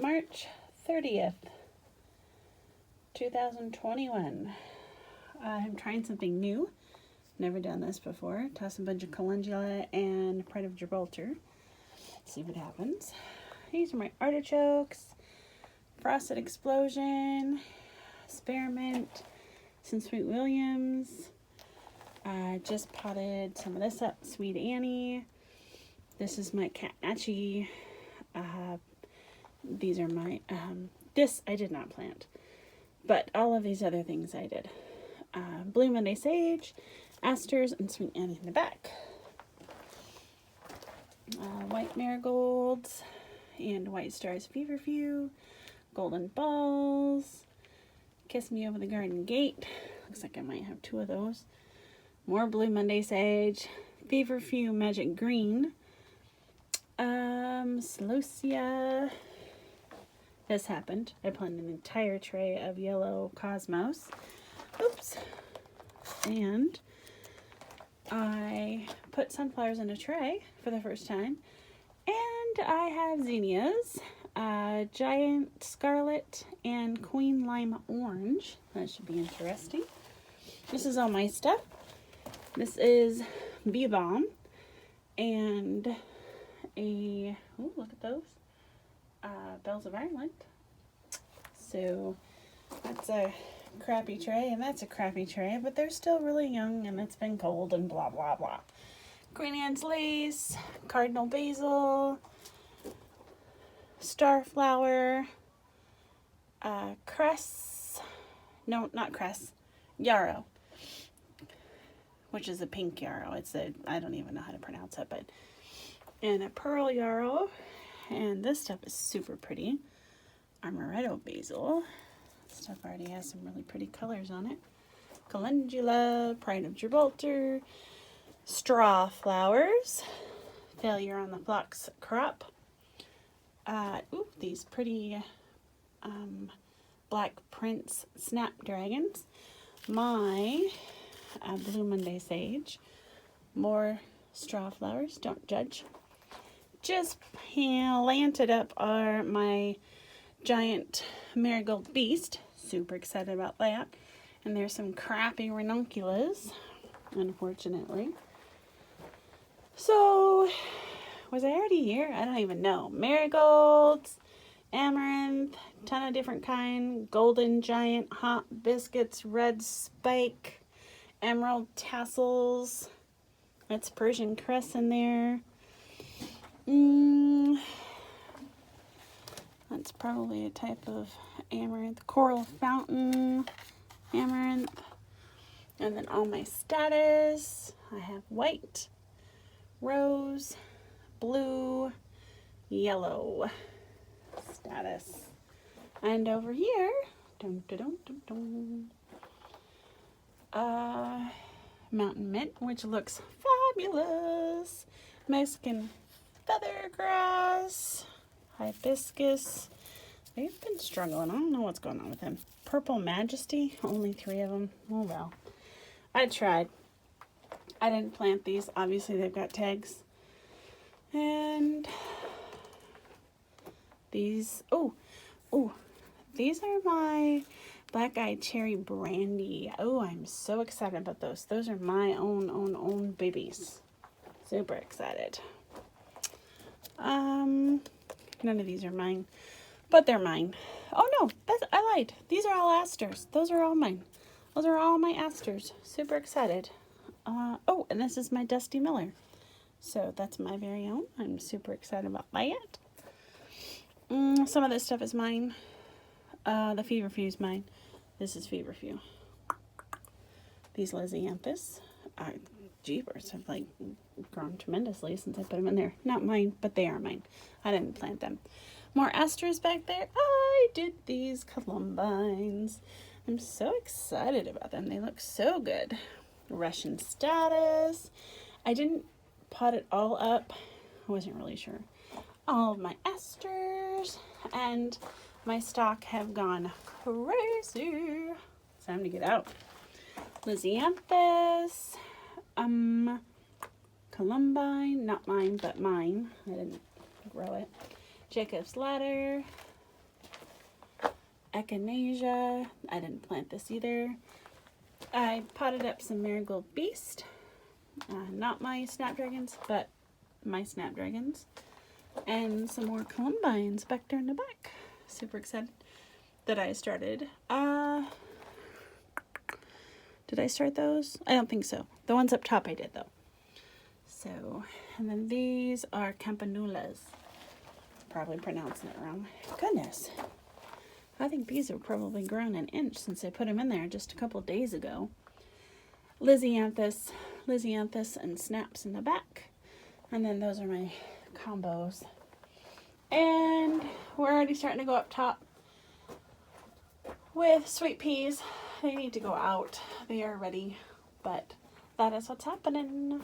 March 30th, 2021. I'm trying something new. Never done this before. Toss a bunch of calendula and Pride of Gibraltar. See what happens. These are my artichokes. Frosted Explosion. Spearmint. Some Sweet Williams. I just potted some of this up. Sweet Annie. This is my Catnachi. These are my, this I did not plant, but all of these other things I did. Blue Monday Sage, Asters, and Sweet Annie in the back. White Marigolds, and White Stars Feverfew, Golden Balls, Kiss Me Over the Garden Gate. Looks like I might have two of those. More Blue Monday Sage, Feverfew Magic Green, Celosia. This happened. I planted an entire tray of yellow cosmos. Oops. And I put sunflowers in a tray for the first time. And I have zinnias, Giant Scarlet and Queen Lime Orange. That should be interesting. This is all my stuff. This is Bee Balm and a, ooh, look at those. Bells of Ireland. So that's a crappy tray and that's a crappy tray, but they're still really young and it's been cold and blah blah blah. Queen Anne's Lace, Cardinal Basil, Starflower, Cress, no, not Cress, Yarrow, which is a pink yarrow. It's a, I don't even know how to pronounce it, but, and a pearl yarrow. And this stuff is super pretty. Amaretto basil. This stuff already has some really pretty colors on it. Calendula, Pride of Gibraltar, straw flowers, Failure on the Phlox crop. Ooh, these pretty Black Prince snapdragons. My Blue Monday Sage. More straw flowers. Don't judge. Just planted up are my giant marigold beast. Super excited about that. And there's some crappy ranunculus, unfortunately. So, was I already here? I don't even know. Marigolds, amaranth, ton of different kind, golden giant, hot biscuits, red spike, emerald tassels. That's Persian cress in there. That's probably a type of amaranth. Coral Fountain, amaranth. And then all my status. I have white, rose, blue, yellow status. And over here, Mountain Mint, which looks fabulous. Mexican Feathergrass, Hibiscus. They've been struggling. I don't know what's going on with them. Purple Majesty, only 3 of them. Oh well. I tried. I didn't plant these. Obviously they've got tags. And these, these are my Black-Eyed Cherry Brandy. Oh, I'm so excited about those. Those are my own babies. Super excited. None of these are mine, but they're mine. Oh no, I lied. These are all asters. Those are all mine. Those are all my asters. Super excited. Oh, and this is my Dusty Miller. So that's my very own. I'm super excited about that. Some of this stuff is mine. The Feverfew is mine. This is Feverfew. These Lisianthus are, jeepers, have like grown tremendously since I put them in there. Not mine, but they are mine. I didn't plant them. More asters back there. I did these columbines. I'm so excited about them. They look so good. Russian status. I didn't pot it all up. I wasn't really sure. All of my asters and my stock have gone crazy. It's time to get out. Lisianthus. Columbine, not mine, but mine. I didn't grow it. Jacob's Ladder, echinacea. I didn't plant this either. I potted up some Marigold Beast. Not my snapdragons, but my snapdragons. And some more columbines back there in the back. Super excited that I started. Did I start those? I don't think so. The ones up top I did though. So, and then these are campanulas. Probably pronouncing it wrong. Goodness. I think these have probably grown an inch since I put them in there just a couple days ago. Lisianthus, and snaps in the back. And then those are my combos. And we're already starting to go up top with sweet peas. They need to go out. They are ready, but that is what's happening.